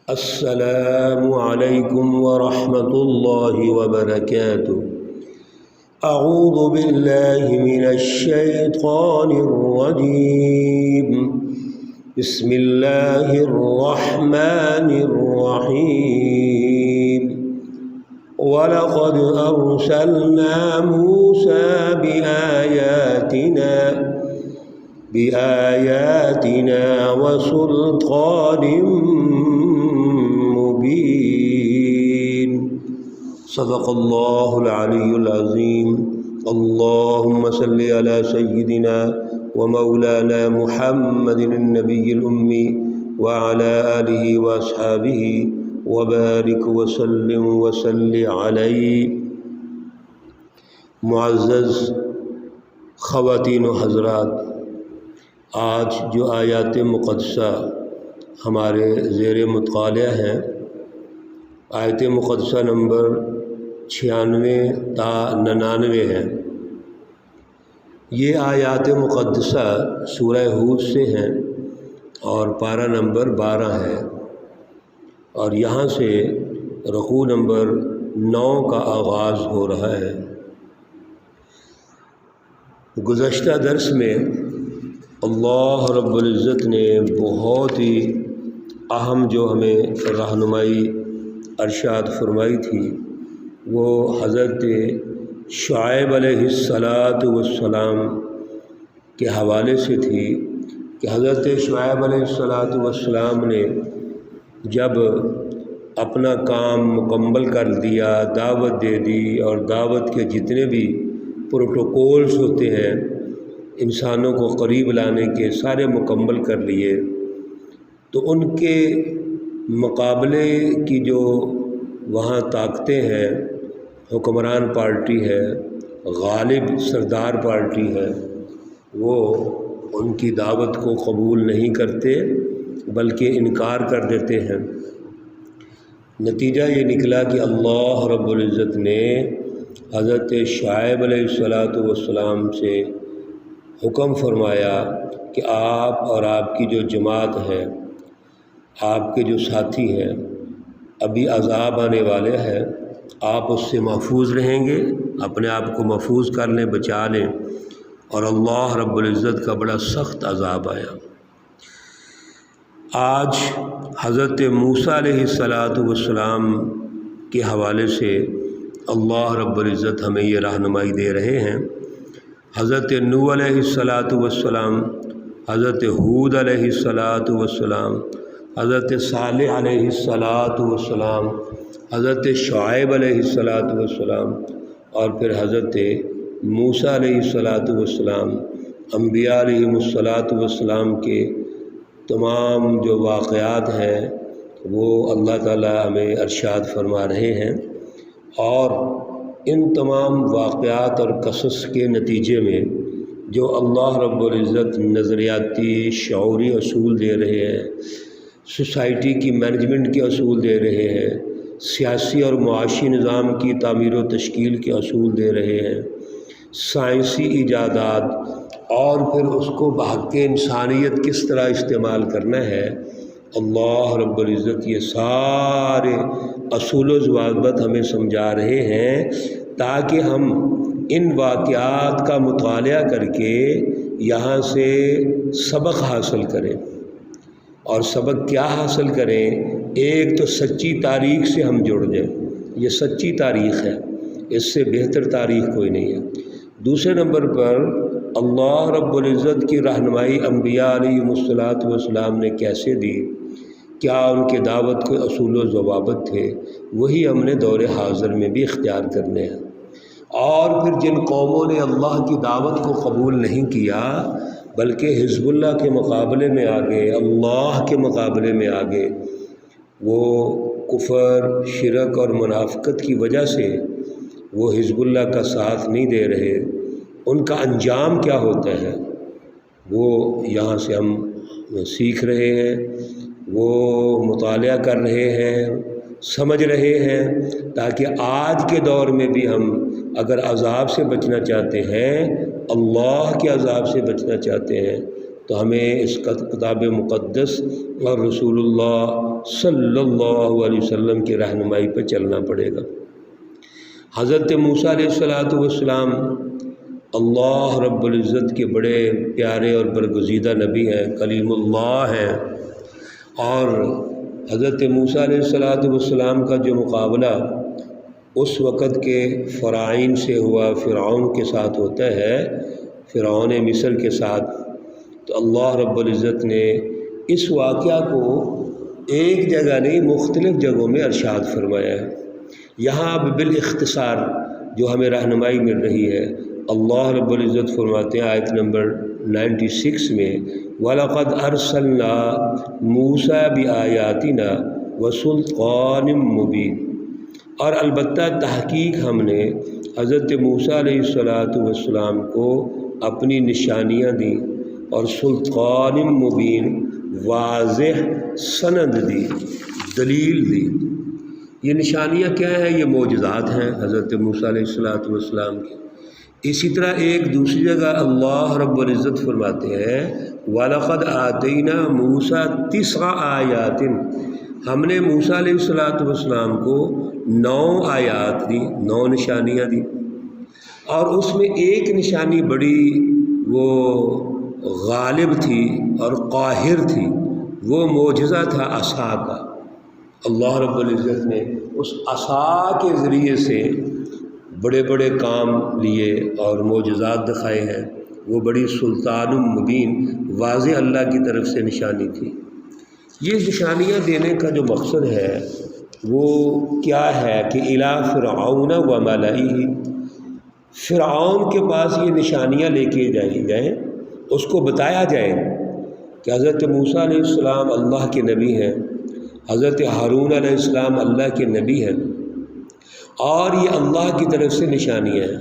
السلام علیکم ورحمۃ اللہ وبرکاتہ۔ اعوذ باللہ من الشیطان الرجیم، بسم اللہ الرحمن الرحیم۔ وَلَقَدْ أَرْسَلْنَا مُوسَى بِآيَاتِنَا وَسُلْطَانٍ مُبِينٍ۔ صدق اللہ العلی العظیم۔ اللہم صلی علی سیدنا ومولانا محمد النبی الأمی وعلی آلہ واصحابہ وبارک وسلم وصلی علیہ۔ معزز خواتین و حضرات، آج جو آیات مقدسہ ہمارے زیر مطالعہ ہیں، آیت مقدسہ نمبر 96 تا 99 ہیں۔ یہ آیات مقدسہ سورہ ہود سے ہیں اور پارہ نمبر 12 ہے، اور یہاں سے رکوع نمبر 9 کا آغاز ہو رہا ہے۔ گزشتہ درس میں اللہ رب العزت نے بہت ہی اہم جو ہمیں رہنمائی ارشاد فرمائی تھی، وہ حضرت شعیب علیہ السلام کے حوالے سے تھی کہ حضرت شعیب علیہ السلام نے جب اپنا کام مکمل کر دیا، دعوت دے دی، اور دعوت کے جتنے بھی پروٹوکولز ہوتے ہیں انسانوں کو قریب لانے کے، سارے مکمل کر لیے، تو ان کے مقابلے کی جو وہاں طاقتیں ہیں، حکمران پارٹی ہے، غالب سردار پارٹی ہے، وہ ان کی دعوت کو قبول نہیں کرتے بلکہ انکار کر دیتے ہیں۔ نتیجہ یہ نکلا کہ اللہ رب العزت نے حضرت شعیب علیہ السلام سے حکم فرمایا کہ آپ اور آپ کی جو جماعت ہے، آپ کے جو ساتھی ہیں، ابھی عذاب آنے والے ہیں، آپ اس سے محفوظ رہیں گے، اپنے آپ کو محفوظ کر لیں، بچا لیں، اور اللہ رب العزت کا بڑا سخت عذاب آیا۔ آج حضرت موسیٰ علیہ السلام کے حوالے سے اللہ رب العزت ہمیں یہ رہنمائی دے رہے ہیں۔ حضرت نوح علیہ السلام، حضرت ہود علیہ السلام، حضرت صالح علیہ السلام، حضرت شعیب علیہ السلام، اور پھر حضرت موسیٰ علیہ السلام، انبیاء علیہ السلام کے تمام جو واقعات ہیں وہ اللہ تعالیٰ ہمیں ارشاد فرما رہے ہیں، اور ان تمام واقعات اور قصص کے نتیجے میں جو اللہ رب العزت نظریاتی شعوری اصول دے رہے ہیں، سوسائٹی کی مینجمنٹ کے اصول دے رہے ہیں، سیاسی اور معاشی نظام کی تعمیر و تشکیل کے اصول دے رہے ہیں، سائنسی ایجادات، اور پھر اس کو بحق انسانیت کس طرح استعمال کرنا ہے، اللہ رب العزت یہ سارے اصول و ضوابط ہمیں سمجھا رہے ہیں تاکہ ہم ان واقعات کا مطالعہ کر کے یہاں سے سبق حاصل کریں۔ اور سبق کیا حاصل کریں؟ ایک تو سچی تاریخ سے ہم جڑ جائیں، یہ سچی تاریخ ہے، اس سے بہتر تاریخ کوئی نہیں ہے۔ دوسرے نمبر پر اللہ رب العزت کی رہنمائی انبیاء علیہ السلام نے کیسے دی، کیا ان کے دعوت کے اصول و ضوابط تھے، وہی ہم نے دور حاضر میں بھی اختیار کرنے ہیں۔ اور پھر جن قوموں نے اللہ کی دعوت کو قبول نہیں کیا بلکہ حزب اللہ کے مقابلے میں آگے، اللہ کے مقابلے میں آگے، وہ کفر، شرک اور منافقت کی وجہ سے وہ حزب اللہ کا ساتھ نہیں دے رہے، ان کا انجام کیا ہوتا ہے وہ یہاں سے ہم سیکھ رہے ہیں، وہ مطالعہ کر رہے ہیں، سمجھ رہے ہیں، تاکہ آج کے دور میں بھی ہم اگر عذاب سے بچنا چاہتے ہیں، اللہ کے عذاب سے بچنا چاہتے ہیں، تو ہمیں اس کتاب مقدس اور رسول اللہ صلی اللہ علیہ وسلم کی رہنمائی پہ چلنا پڑے گا۔ حضرت موسیٰ علیہ السلام اللہ رب العزت کے بڑے پیارے اور برگزیدہ نبی ہیں، کلیم اللہ ہیں، اور حضرت موسیٰ علیہ السلام کا جو مقابلہ اس وقت کے فرعون سے ہوا، فرعون کے ساتھ ہوتا ہے، فرعون مصر کے ساتھ، تو اللہ رب العزت نے اس واقعہ کو ایک جگہ نہیں مختلف جگہوں میں ارشاد فرمایا ہے۔ یہاں اب بالاختصار جو ہمیں رہنمائی مل رہی ہے، اللہ رب العزت فرماتے ہیں آیت نمبر 96 میں، وَلَقَدْ أَرْسَلْنَا مُوسَىٰ بِآيَاتِنَا وَسُلْطَانٍ مُّبِينٍ، اور البتہ تحقیق ہم نے حضرت موسیٰ علیہ السلام کو اپنی نشانیاں دیں اور سلطان مبین واضح سند دی، دلیل دی۔ یہ نشانیاں کیا ہیں؟ یہ معجزات ہیں حضرت موسیٰ علیہ السلام کی۔ اسی طرح ایک دوسری جگہ اللہ رب العزت فرماتے ہیں وَلَقَدْ آتَيْنَا مُوسَىٰ 9 آیات، ہم نے موسیٰ علیہ السلام کو 9 آیات دی، 9 نشانیاں دی، اور اس میں ایک نشانی بڑی وہ غالب تھی اور قاہر تھی، وہ معجزہ تھا عصا کا۔ اللہ رب العزت نے اس عصا کے ذریعے سے بڑے بڑے کام لیے اور معجزات دکھائے ہیں، وہ بڑی سلطان مبین واضح اللہ کی طرف سے نشانی تھی۔ یہ نشانیاں دینے کا جو مقصد ہے وہ کیا ہے کہ الی فرعون و ملئہ، فرعون کے پاس یہ نشانیاں لے کے جائیں، اس کو بتایا جائے کہ حضرت موسیٰ علیہ السلام اللہ کے نبی ہیں، حضرت ہارون علیہ السلام اللہ کے نبی ہیں، اور یہ اللہ کی طرف سے نشانیاں ہیں۔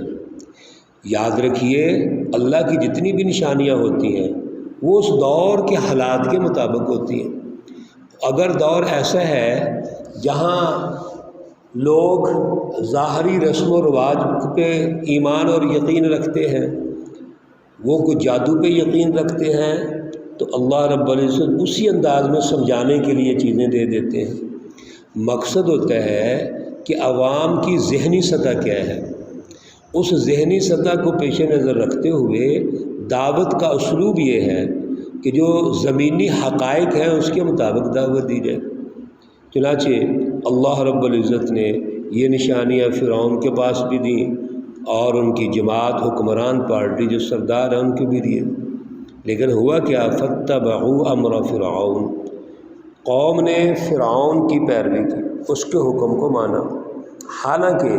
یاد رکھیے اللہ کی جتنی بھی نشانیاں ہوتی ہیں وہ اس دور کے حالات کے مطابق ہوتی ہیں۔ اگر دور ایسا ہے جہاں لوگ ظاہری رسم و رواج پہ ایمان اور یقین رکھتے ہیں، وہ کوئی جادو پہ یقین رکھتے ہیں، تو اللہ رب العزت اسی انداز میں سمجھانے کے لیے چیزیں دے دیتے ہیں۔ مقصد ہوتا ہے کہ عوام کی ذہنی سطح کیا ہے، اس ذہنی سطح کو پیش نظر رکھتے ہوئے دعوت کا اسلوب یہ ہے کہ جو زمینی حقائق ہیں اس کے مطابق دعوت دی جائے۔ چنانچہ اللہ رب العزت نے یہ نشانیاں فرعون کے پاس بھی دیں اور ان کی جماعت حکمران پارٹی جو سردار ہیں ان کو بھی دیے، لیکن ہوا کیا؟ فَاتَّبَعُوا أَمْرَ فِرْعَوْنَ، قوم نے فرعون کی پیروی کی، اس کے حکم کو مانا، حالانکہ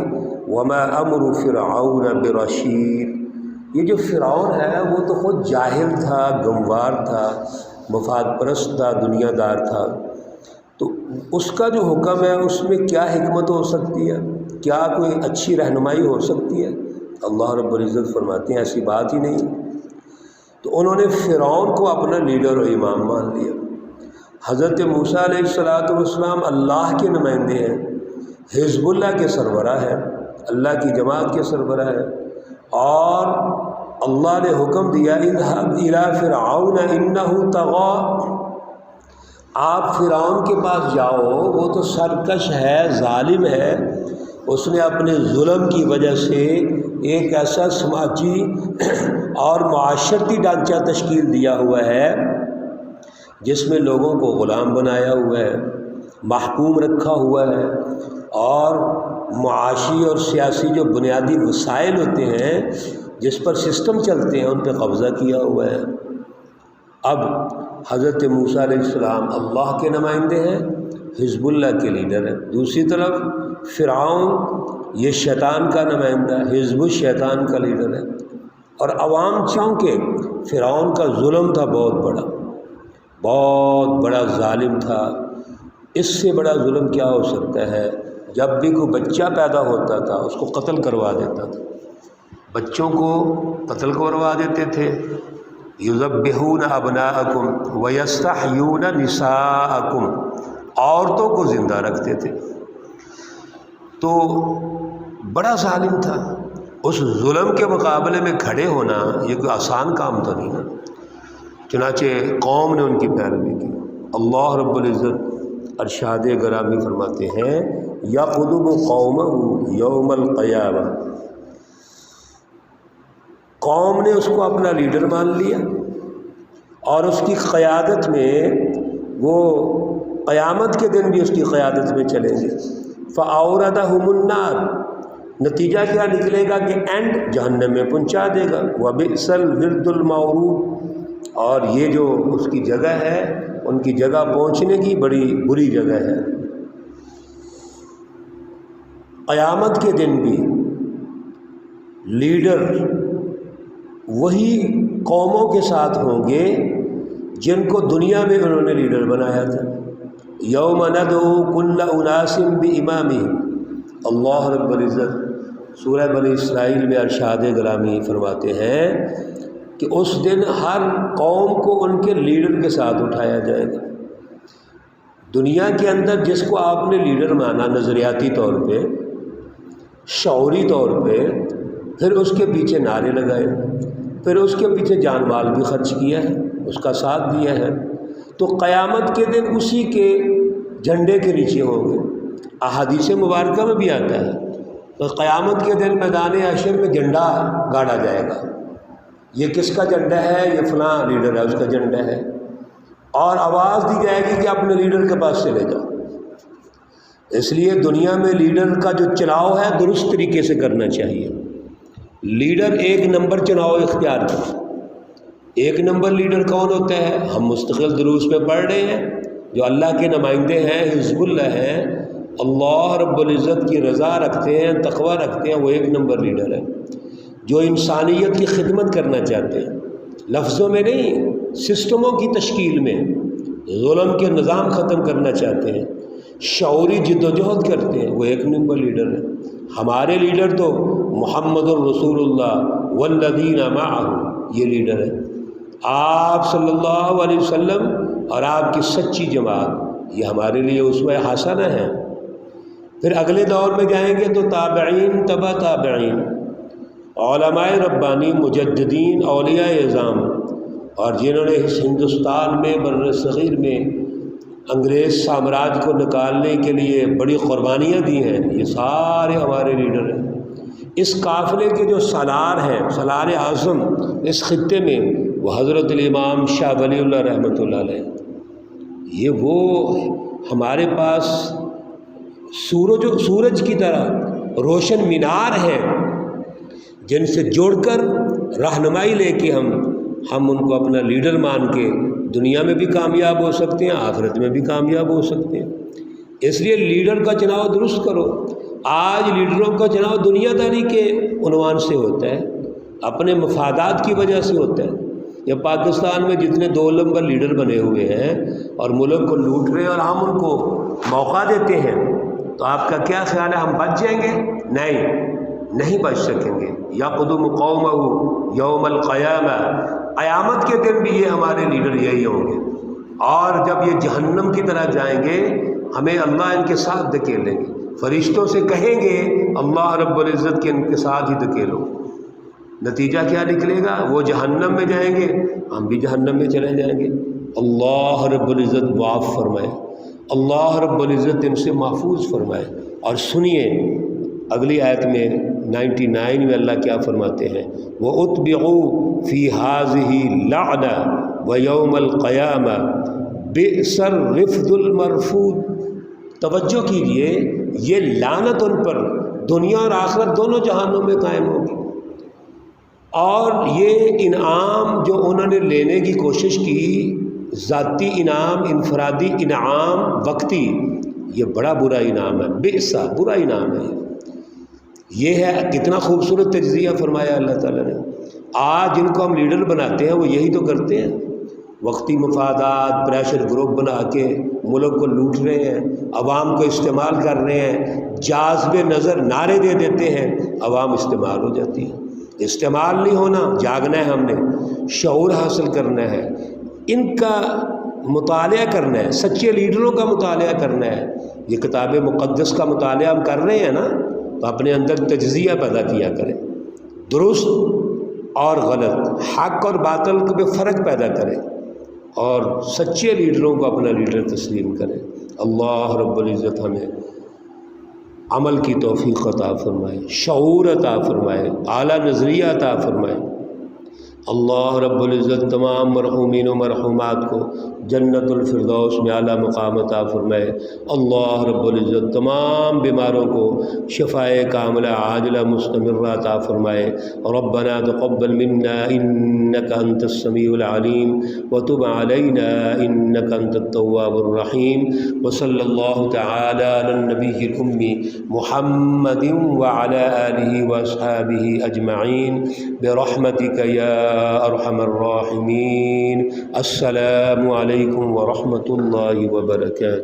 وَمَا أَمْرُ فِرْعَوْنَ بِرَشِيدٍ، یہ جو فرعون ہے وہ تو خود جاہل تھا، گموار تھا، مفاد پرست تھا، دنیا دار تھا، تو اس کا جو حکم ہے اس میں کیا حکمت ہو سکتی ہے؟ کیا کوئی اچھی رہنمائی ہو سکتی ہے؟ اللہ رب العزت فرماتے ہیں ایسی بات ہی نہیں۔ تو انہوں نے فرعون کو اپنا لیڈر اور امام مان لیا۔ حضرت موسیٰ علیہ السلام اللہ کے نمائندے ہیں، حزب اللہ کے سربراہ ہیں، اللہ کی جماعت کے سربراہ ہیں، اور اللہ نے حکم دیا اذهب الى فرعون انه طغى، آپ فرعون کے پاس جاؤ، وہ تو سرکش ہے، ظالم ہے، اس نے اپنے ظلم کی وجہ سے ایک ایسا سماجی اور معاشرتی ڈھانچہ تشکیل دیا ہوا ہے جس میں لوگوں کو غلام بنایا ہوا ہے، محکوم رکھا ہوا ہے، اور معاشی اور سیاسی جو بنیادی وسائل ہوتے ہیں جس پر سسٹم چلتے ہیں ان پہ قبضہ کیا ہوا ہے۔ اب حضرت موسیٰ علیہ السلام اللہ کے نمائندے ہیں، حزب اللہ کے لیڈر ہیں، دوسری طرف فرعون یہ شیطان کا نمائندہ، حزب الشیطان کا لیڈر ہے، اور عوام چونکہ فرعون کا ظلم تھا بہت بڑا ظالم تھا۔ اس سے بڑا ظلم کیا ہو سکتا ہے؟ جب بھی کوئی بچہ پیدا ہوتا تھا اس کو قتل کروا دیتا تھا، بچوں کو قتل کروا دیتے تھے، یذبحون ابناءکم ویستحیون نساءکم، عورتوں کو زندہ رکھتے تھے، تو بڑا ظالم تھا۔ اس ظلم کے مقابلے میں کھڑے ہونا یہ کوئی آسان کام تو نہیں نا۔ چنانچہ قوم نے ان کی پیروی کی۔ اللہ رب العزت ارشاد گرامی فرماتے ہیں یقدم قومہ یوم القیامہ، قوم نے اس کو اپنا لیڈر مان لیا اور اس کی قیادت میں وہ قیامت کے دن بھی اس کی قیادت میں چلیں گے۔ فَأَوْرَدَهُمُ النَّارِ، نتیجہ کیا نکلے گا کہ اینڈ جہنم میں پہنچا دے گا۔ وَبِئْسَ الْوِرْدُ الْمَوْرُودُ، اور یہ جو اس کی جگہ ہے، ان کی جگہ پہنچنے کی بڑی بری جگہ ہے۔ قیامت کے دن بھی لیڈر وہی قوموں کے ساتھ ہوں گے جن کو دنیا میں انہوں نے لیڈر بنایا تھا۔ یوم ندعو کل اناس بامامہم، اللہ رب العزت سورہ بنی اسرائیل میں ارشاد گرامی فرماتے ہیں کہ اس دن ہر قوم کو ان کے لیڈر کے ساتھ اٹھایا جائے گا۔ دنیا کے اندر جس کو آپ نے لیڈر مانا نظریاتی طور پہ، شعوری طور پہ، پھر اس کے پیچھے نعرے لگائے، پھر اس کے پیچھے جان مال بھی خرچ کیا ہے، اس کا ساتھ دیا ہے، تو قیامت کے دن اسی کے جھنڈے کے نیچے ہوں گے۔ احادیث مبارکہ میں بھی آتا ہے تو قیامت کے دن میدان حشر میں جھنڈا گاڑا جائے گا، یہ کس کا جھنڈا ہے؟ یہ فلاں لیڈر ہے، اس کا جھنڈا ہے، اور آواز دی جائے گی کہ اپنے لیڈر کے پاس چلے جاؤ۔ اس لیے دنیا میں لیڈر کا جو چناؤ ہے درست طریقے سے کرنا چاہیے۔ لیڈر ایک نمبر چناؤ اختیار کرے۔ ایک نمبر لیڈر کون ہوتا ہے؟ ہم مستقل دروس میں پڑھ رہے ہیں، جو اللہ کے نمائندے ہیں، حزب اللہ ہیں، اللہ رب العزت کی رضا رکھتے ہیں، تقوی رکھتے ہیں، وہ ایک نمبر لیڈر ہے۔ جو انسانیت کی خدمت کرنا چاہتے ہیں، لفظوں میں نہیں، سسٹموں کی تشکیل میں، ظلم کے نظام ختم کرنا چاہتے ہیں، شعوری جد و جہد کرتے ہیں، وہ ایک نمبر لیڈر ہے۔ ہمارے لیڈر تو محمد الرسول اللہ والذین معہ، یہ لیڈر ہے۔ آپ صلی اللہ علیہ وسلم اور آپ کی سچی جماعت، یہ ہمارے لیے اسوہ حسنہ ہے۔ پھر اگلے دور میں جائیں گے تو تابعین، تبع تابعین، علماء ربانی، مجددین، اولیاء اعظام، اور جنہوں نے اس ہندوستان میں بر صغیر میں انگریز سامراج کو نکالنے کے لیے بڑی قربانیاں دی ہیں، یہ سارے ہمارے لیڈر ہیں۔ اس قافلے کے جو سالار ہیں، سالار اعظم اس خطے میں، وہ حضرت الامام شاہ ولی اللہ رحمۃ اللہ علیہ، یہ وہ ہمارے پاس سورج کی طرح روشن مینار ہیں، جن سے جوڑ کر رہنمائی لے کے ہم ان کو اپنا لیڈر مان کے دنیا میں بھی کامیاب ہو سکتے ہیں، آخرت میں بھی کامیاب ہو سکتے ہیں۔ اس لیے لیڈر کا چناؤ درست کرو۔ آج لیڈروں کا چناؤ دنیا داری کے عنوان سے ہوتا ہے، اپنے مفادات کی وجہ سے ہوتا ہے۔ یہ پاکستان میں جتنے 2 نمبر لیڈر بنے ہوئے ہیں اور ملک کو لوٹ رہے ہیں، اور ہم ان کو موقع دیتے ہیں، تو آپ کا کیا خیال ہے ہم بچ جائیں گے؟ نہیں بچ سکیں گے۔ یقدم قومہ یوم القیامہ، قیامت کے دن بھی یہ ہمارے لیڈر یہی ہوں گے، اور جب یہ جہنم کی طرح جائیں گے ہمیں اللہ ان کے ساتھ دھکیلیں گے، فرشتوں سے کہیں گے اللہ رب العزت کے ان کے ساتھ ہی دھکیلو۔ نتیجہ کیا نکلے گا؟ وہ جہنم میں جائیں گے، ہم بھی جہنم میں چلے جائیں گے۔ اللہ رب العزت معاف فرمائے، اللہ رب العزت ان سے محفوظ فرمائے۔ اور سنیے اگلی آیت میں 99 میں اللہ کیا فرماتے ہیں؟ وَأُتْبِعُوا فِي هَٰذِهِ اللَّعْنَةَ وَيَوْمَ الْقِيَامَةِ بِئْسَ الرِّفْدُ الْمَرْفُودُ۔ توجہ کیجئے، یہ لعنت ان پر دنیا اور آخرت دونوں جہانوں میں قائم ہوگی، اور یہ انعام جو انہوں نے لینے کی کوشش کی، ذاتی انعام، انفرادی انعام، وقتی، یہ بڑا برا انعام ہے، بئسا، برا انعام ہے۔ یہ ہے کتنا خوبصورت تجزیہ فرمایا اللہ تعالیٰ نے۔ آج جن کو ہم لیڈر بناتے ہیں وہ یہی تو کرتے ہیں، وقتی مفادات، پریشر گروپ بنا کے ملک کو لوٹ رہے ہیں، عوام کو استعمال کر رہے ہیں، جاذب نظر نعرے دے دیتے ہیں، عوام استعمال ہو جاتی ہے۔ استعمال نہیں ہونا، جاگنا ہے، ہم نے شعور حاصل کرنا ہے، ان کا مطالعہ کرنا ہے، سچے لیڈروں کا مطالعہ کرنا ہے۔ یہ کتاب مقدس کا مطالعہ ہم کر رہے ہیں نا، تو اپنے اندر تجزیہ پیدا کیا کریں، درست اور غلط، حق اور باطل میں فرق پیدا کریں۔ اور سچے لیڈروں کو اپنا لیڈر تسلیم کریں۔ اللہ رب العزت ہمیں عمل کی توفیق عطا فرمائے، شعور عطا فرمائے، اعلیٰ نظریہ عطا فرمائے۔ اللہ رب العزت تمام مرحومین و مرحومات کو جنت الفردوس میں اعلیٰ مقام عطا فرمائے۔ اللہ رب العزت تمام بیماروں کو شفائے کاملہ عاجلہ مستمرہ عطا فرمائے۔ ربنا تقبل منا انک انت السمیع العلیم وتب علینا انک انت التواب الرحیم، وصلی اللہ تعالی علی النبی الامی محمد وعلی آلہ واصحابہ اجمعین برحمتک یا ارحم الراحمین۔ السلام علیکم ورحمۃ اللہ وبرکاتہ۔